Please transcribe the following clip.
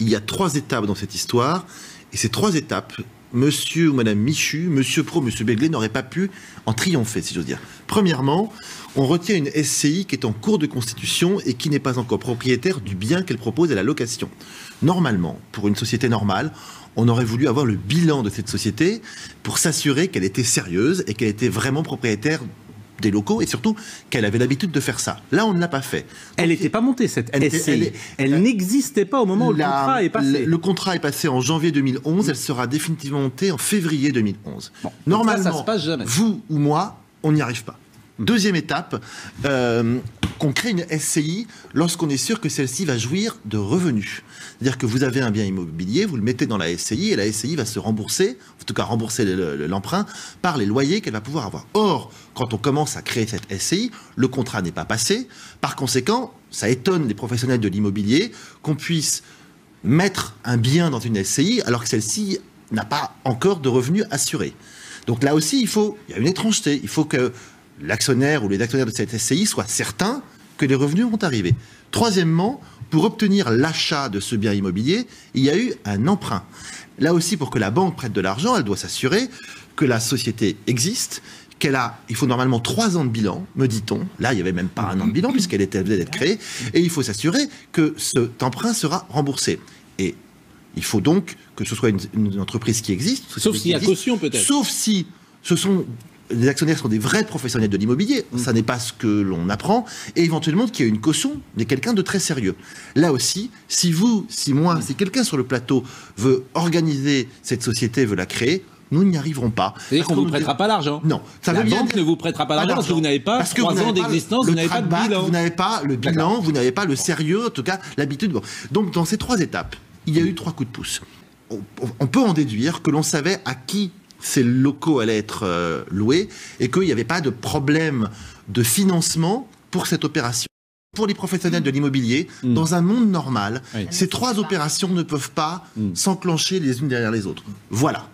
il y a 3 étapes dans cette histoire, et ces 3 étapes, monsieur ou madame Michu, monsieur Pro, monsieur Begley n'auraient pas pu en triompher, si j'ose dire. Premièrement, on retient une SCI qui est en cours de constitution et qui n'est pas encore propriétaire du bien qu'elle propose à la location. Normalement, pour une société normale, on aurait voulu avoir le bilan de cette société pour s'assurer qu'elle était sérieuse et qu'elle était vraiment propriétaire des locaux et surtout qu'elle avait l'habitude de faire ça. Là, on ne l'a pas fait. Elle n'était pas montée, cette SCI. Elle n'existait pas au moment où le contrat est passé. Le contrat est passé en janvier 2011, elle sera définitivement montée en février 2011. Bon, normalement, ça se passe jamais. Vous ou moi, on n'y arrive pas. Deuxième étape, qu'on crée une SCI lorsqu'on est sûr que celle-ci va jouir de revenus. C'est-à-dire que vous avez un bien immobilier, vous le mettez dans la SCI et la SCI va se rembourser, en tout cas rembourser l'emprunt, par les loyers qu'elle va pouvoir avoir. Or, quand on commence à créer cette SCI, le contrat n'est pas passé. Par conséquent, ça étonne les professionnels de l'immobilier qu'on puisse mettre un bien dans une SCI alors que celle-ci n'a pas encore de revenus assurés. Donc là aussi, il y a une étrangeté. Il faut que l'actionnaire ou les actionnaires de cette SCI soient certains que les revenus vont arriver. Troisièmement, pour obtenir l'achat de ce bien immobilier, il y a eu un emprunt. Là aussi, pour que la banque prête de l'argent, elle doit s'assurer que la société existe, il faut normalement 3 ans de bilan, me dit-on. Là, il n'y avait même pas 1 an de bilan puisqu'elle venait d'être créée. Et il faut s'assurer que cet emprunt sera remboursé. Et il faut donc que ce soit une entreprise qui existe. Sauf s'il y a caution, peut-être. Sauf si les actionnaires sont des vrais professionnels de l'immobilier, ça n'est pas ce que l'on apprend, et éventuellement qu'il y a une caution, mais quelqu'un de très sérieux. Là aussi, si quelqu'un sur le plateau veut organiser cette société, veut la créer, nous n'y arriverons pas. C'est-à-dire qu'on ne vous prêtera pas l'argent. Non. La banque ne vous prêtera pas l'argent parce que vous n'avez pas 3 ans d'existence, vous n'avez pas de bilan. Vous n'avez pas le bilan, vous n'avez pas le sérieux, en tout cas l'habitude. Donc dans ces 3 étapes, il y a eu 3 coups de pouce. On peut en déduire que l'on savait à qui ces locaux allaient être loués et qu'il n'y avait pas de problème de financement pour cette opération. Pour les professionnels de l'immobilier, dans un monde normal, ces 3 opérations ne peuvent pas s'enclencher les unes derrière les autres. Voilà.